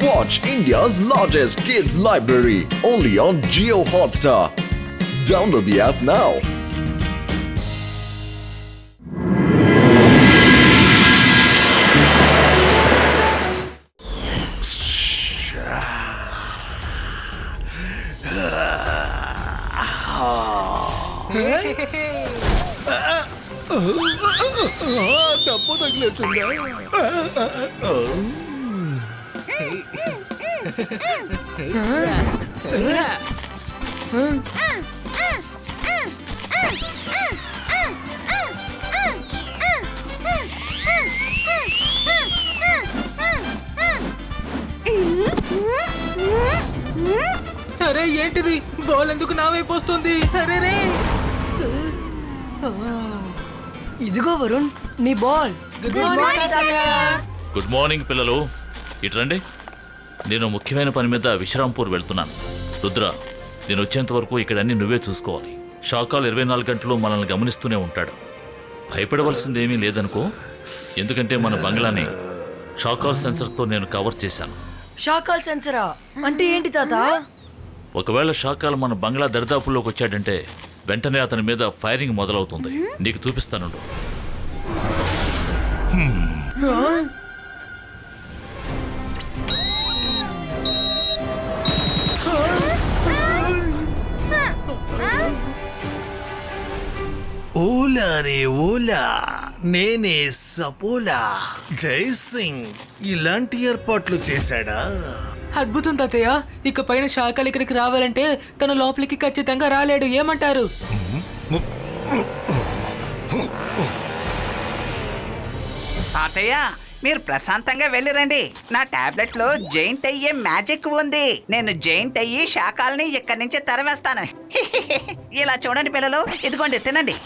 Watch India's largest kids library only on Jio Hotstar. Download the app now. డబ్బు తగిలేచుందా? అరే ఏంటిది? Ball ఎందుకు నా వైపు వస్తుంది? అరే రే, ఇదిగో వరుణ్, నీ బాల్. గుడ్ మార్నింగ్ పిల్లలు, ఇట్రండి. నేను ముఖ్యమైన పని మీద విశ్రాంపూర్ వెళ్తున్నాను. రుద్ర, నేను వచ్చేంత వరకు ఇక్కడ అన్ని నువ్వే చూసుకోవాలి. షాకాల్ 24 గంటలు మనల్ని గమనిస్తూనే ఉంటాడు. భయపడవలసిందేమీ లేదనుకో, ఎందుకంటే మన బంగ్లాని షాకాల్ సెన్సర్తో నేను కవర్ చేశాను. షాకాల్ సెన్సరా అంటే ఏంటి తాత? ఒకవేళ షాకాల్ మన బంగ్లా దరిదాపుల్లోకి వచ్చాడంటే వెంటనే అతని మీద ఫైరింగ్ మొదలవుతుంది. నీకు చూపిస్తానుండు. ఓలా రే ఓలా, నేనే సపోలా. జై సింగ్ ఇలాంటి ఏర్పాట్లు చేశాడా? అద్భుతం తాతయ్య. ఇక పైన శాఖలు ఇక్కడికి రావాలంటే తన లోపలికి ఖచ్చితంగా రాలేడు. ఏమంటారు? తాతయ్య, మీరు ప్రశాంతంగా వెళ్ళిరండి. నా టాబ్లెట్ లో జైంట్ అయ్యే మ్యాజిక్ ఉంది. నేను జైంట్ అయ్యి శాఖల్ని ఇక్కడి నుంచి తరివేస్తాను. ఇలా చూడండి పిల్లలు, ఇదిగోండి తినండి.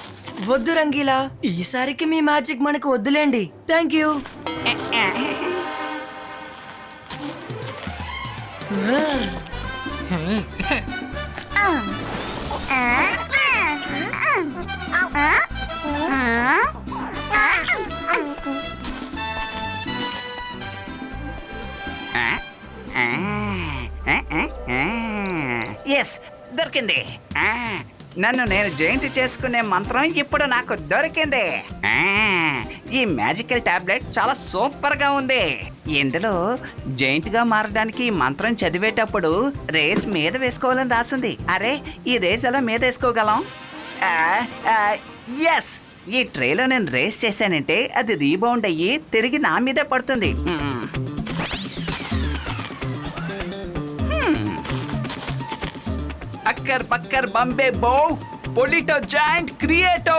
వద్దు రంగీలా, ఈసారికి మీ మ్యాజిక్ మనకు వద్దులేండి. Thank you. ఎస్, దొరికింది. నన్ను నేను జైంట్ చేసుకునే మంత్రం ఇప్పుడు నాకు దొరికింది. ఈ మ్యాజికల్ టాబ్లెట్ చాలా సూపర్ గా ఉంది. ఇందులో జైంట్ గా మారడానికి ఈ మంత్రం చదివేటప్పుడు రేస్ మీద వేసుకోవాలని రాసింది. అరే, ఈ రేస్ ఎలా మీద వేసుకోగలం? ఎస్, ఈ ట్రేలో నేను రేస్ చేశానంటే అది రీబౌండ్ అయ్యి తిరిగి నా మీదే పడుతుంది. అక్కర్ పక్కర్ బంబే బో పొలిటో జాయింట్ క్రియేటో.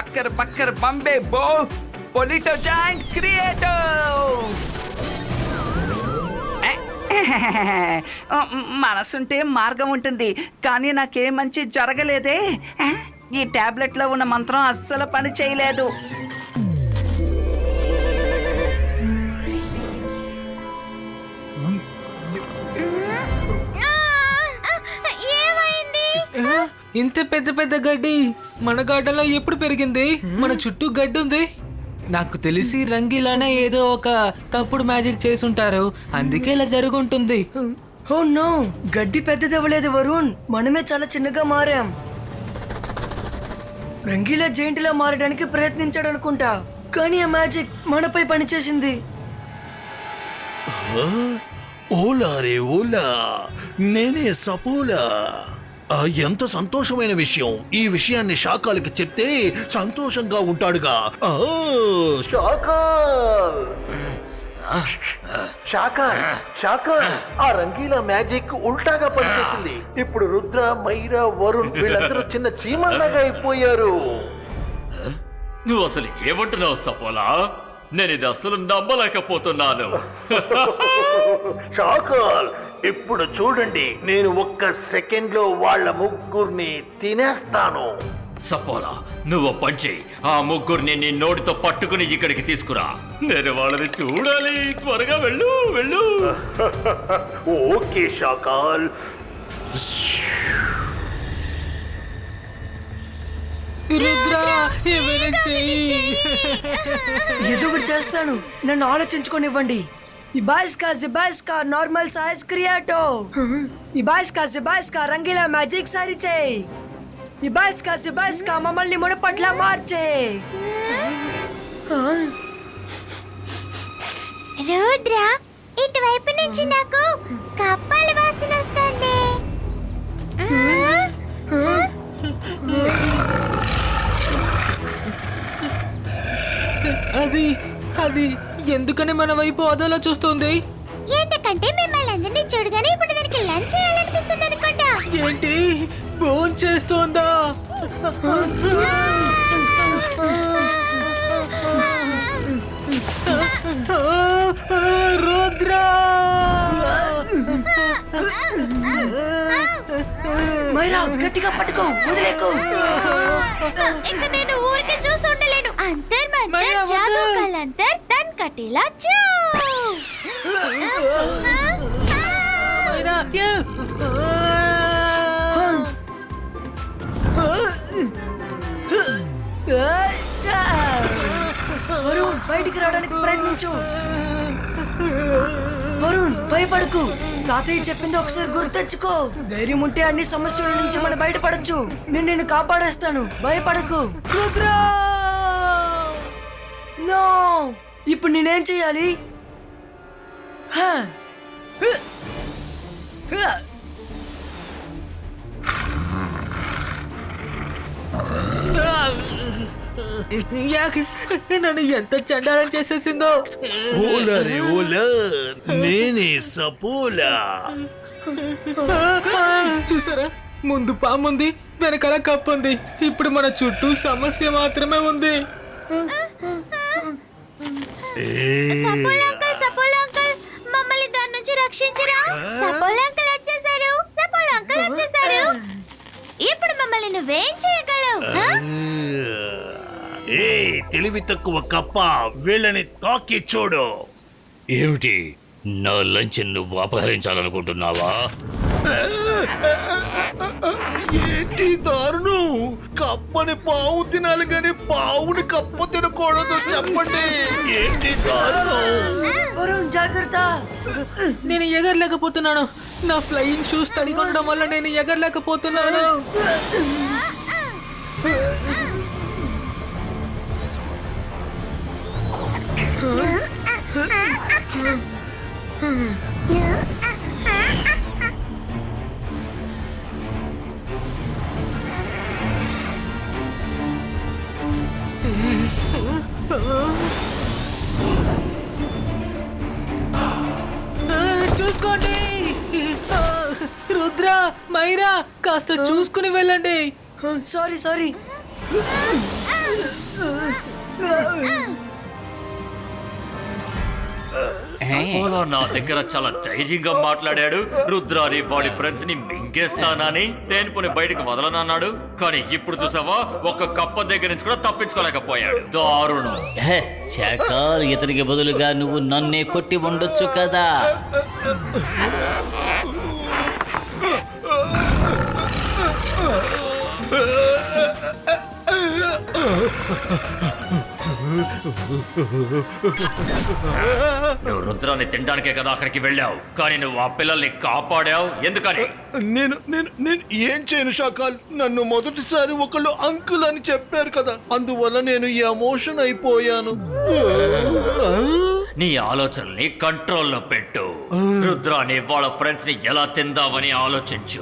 అక్కర్ పక్కర్ బంబే బో పొలిటో జాయింట్ క్రియేటో. మనసుంటే మార్గం ఉంటుంది, కానీ నాకే మంచి జరగలేదే. ఈ టాబ్లెట్ లో ఉన్న మంత్రం అస్సలు పని చేయలేదు. ఇంత పెద్ద పెద్ద గడ్డి మన గార్డెన్లో ఎప్పుడు పెరిగింది? మన చుట్టూ గడ్డి ఉంది. నాకు తెలిసి రంగీలానే ఏదో ఒక తప్పుడు మ్యాజిక్ చేసుంటారు, అందుకే ఇలా జరుగుంటుంది. ఓ నో, గడ్డి పెద్దదవ్వలేదు వరుణ్, మనమే చాలా చిన్నగా మారాం. రంగీలా జైంట్ లా మారడానికి ప్రయత్నించాడు అనుకుంటా, కానీ ఆ మ్యాజిక్ మనపై పనిచేసింది. ఓలా రే ఓలా, నేనే సపోలా. ఎంత సంతోషమైన విషయం. ఈ విషయాన్ని శాఖలకి చెప్తే సంతోషంగా ఉంటాడుగా. ఆ రంగీలా మ్యాజిక్ ఉల్టాగా పనిచేసింది. ఇప్పుడు రుద్ర, మైరా, వరుణ్ వీళ్ళందరూ చిన్న చీమల్లాగా అయిపోయారు. నువ్వు అసలు ఏమంటున్నావు సపోలా? నేను ఇది అసలు నమ్మలేకపోతున్నాను. షాకల్, ఇప్పుడు చూడండి, నేను ఒక్క సెకండ్ లో వాళ్ళ ముగ్గురిని తినేస్తాను. సపోలా నువ్వు పంచి ఆ ముగ్గురిని నీ నోటితో పట్టుకుని ఇక్కడికి తీసుకురా. నేను వాళ్ళని చూడాలి. త్వరగా వెళ్ళు వెళ్ళు. ఓకే షాకాల్. రుద్ర ఏమైనా చెయ్యి. ఏదో ఒకటి చేస్తాను, నన్ను ఆలోచించుకోనివ్వండి. ఇబాయిస్కా నార్మల్ సైజ్ క్రియాటో. ఇబాయిస్కా రంగీలా మ్యాజిక్ సారీ చేయి. ఇబాయిస్కా మమ్మల్ని మునపట్ల మార్చే. రుద్ర, ఇటువైపు నుంచి నాకు కప్పల వాసన వస్తుంది. అది అది ఎందుకని మన వైపు అదోలా చూస్తుంది? ఎందుకంటే మిమ్మల్ని అందరినీ చూడగానే ఇప్పుడు దానికి లంచ్ చేయాలనిపిస్తుంది అనుకుంటా. ఏంటి ఫోన్ చేస్తోందా? రుద్ర మైరా గట్టిగా పట్టుకో, వదిలేకు. ఇక నేను ఊరికే చూస్తూ ఉండలేను. అంతర్ మైరా, మంతర్ వద్దు. జాదు కలంతర్ టన్ కటిలా చూ. మైరా, యా. వరుణ్, బయటికి రావడానికి ప్రయత్నించు. వరుణ్, భయపడకు. తాతయ్య చెప్పింది ఒకసారి గుర్తెచ్చుకో. ధైర్యం ఉంటే అన్ని సమస్యల నుంచి మనం బయటపడచ్చు. నేను నిన్ను కాపాడేస్తాను, భయపడకు. రుద్ర! నో! ఇప్పుడు నేనేం చెయ్యాలి? హ! హ! హ! యాక్, నన్ను ఎంత చండాలం చేసేసిందో. ఓలరే ఓలా, నేనే సపోలా. చూసారా, ముందు పాముంది, వెనకాల కప్పుంది. ఇప్పుడు మన చుట్టూ సమస్య మాత్రమే ఉంది. సపోలా అంకుల్, మమ్మల్ని దాని నుంచి రక్షించరా. సపోలా అంకుల్ వచ్చేసారు. ఇప్పుడు మమ్మల్ని నువ్వేం చేయగలవు? ఏ తెలివి తక్కువ కప్ప, వీళ్ళని తాకి చూడు. ఏమిటి, నా లంచ్ నువ్వు అపహరించాలనుకుంటున్నావా? ఏంటి దారుణం? కప్పని పావు తినాలి కానీ పావుని కప్ప తినకూడదు. చెప్పండి, ఏంటి దారుణం? వరుణ్, జాగ్రత్త. నేను ఎగరలేకపోతున్నాను. నా ఫ్లయింగ్ షూస్ తడిగా ఉండడం వల్ల నేను ఎగరలేకపోతున్నాను. చూసుకోండి. రుద్ర, మైరా, కాస్త చూసుకుని వెళ్ళండి. సారీ. సపోలా నా దగ్గర చాలా ధైర్యంగా మాట్లాడాడు. రుద్రాని వాడి ఫ్రెండ్స్ ని మింగేస్తానని, తేనుపుని బయటకు వదలనన్నాడు. కానీ ఇప్పుడు చూసావా, ఒక కప్ప దగ్గర నుంచి కూడా తప్పించుకోలేకపోయాడు. దారుణం. శాకాల్, ఇతనికి బదులుగా నువ్వు నన్నే కొట్టి ఉండొచ్చు కదా. నువ్వు రుద్రాన్ని తినడానికే కదా అక్కడికి వెళ్ళావు, కానీ నువ్వు ఆ పిల్లల్ని కాపాడావు. ఎందుకని? నేను నేను నేను ఏం చేయను షాకాల్. నన్ను మొదటిసారి ఒకళ్ళు అంకుల్ అని చెప్పారు కదా, అందువల్ల నేను ఎమోషన్ అయిపోయాను. నీ ఆలోచనల్ని కంట్రోల్లో పెట్టు. రుద్రాన్ని వాళ్ళ ఫ్రెండ్స్ ని ఎలా తిందామని ఆలోచించు.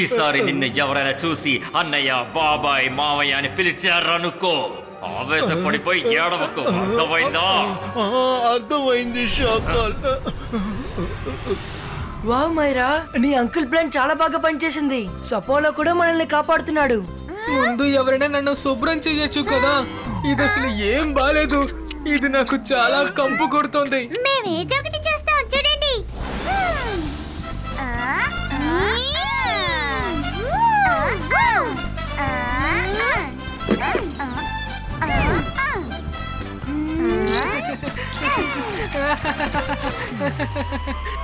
ఈసారి నిన్ను ఎవరైనా చూసి అన్నయ్య, బాబాయ్, మావయ్య అని పిలిచారనుకో, ఆవేశపడిపోయి ఏడవకు. అర్థమైందా? అర్థమైంది షాకాల్. వావ్ మైరా, నీ అంకుల్ ప్లాన్ చాలా బాగా పనిచేసింది. సపోలా కూడా మనల్ని కాపాడుతున్నాడు. ముందు ఎవరైనా నన్ను శుభ్రం చెయ్యొచ్చు కదా. ఇది అసలు ఏం బాలేదు. ఇది నాకు చాలా కంపు కొడుతోంది. మేమేదో ఒకటి చేస్తాం, చూడండి.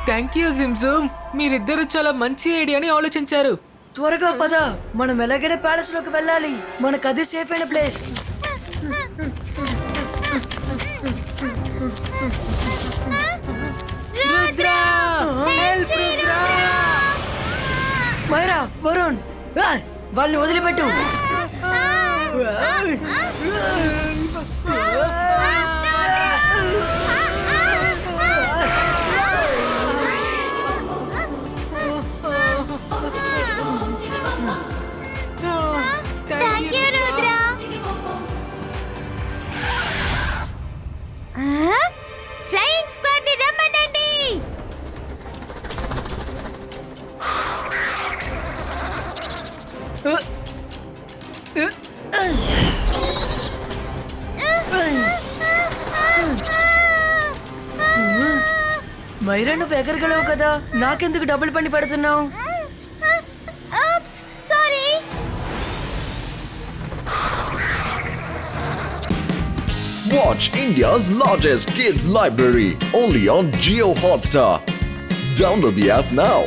థ్యాంక్ యూ జిమ్జూమ్, మీరిద్దరు చాలా మంచి ఐడియాని ఆలోచించారు. త్వరగా పద, మనం ఎలాగైనా ప్యాలెస్ లోకి వెళ్ళాలి. మనకు అది సేఫ్ అయిన ప్లేస్. రుద్రా, హెల్ప్ రుద్రా! మైరా, వరుణ్, వాళ్ళని వదిలిపెట్టు. Thank you Rudra. Flying squad ని రమ్మనండి. మైరా, నువ్వు ఎగరగలవు కదా, నాకెందుకు డబుల్ పని పెడుతున్నావు? Sorry. Watch India's largest kids library only on Geo Hotstar. Download the app now.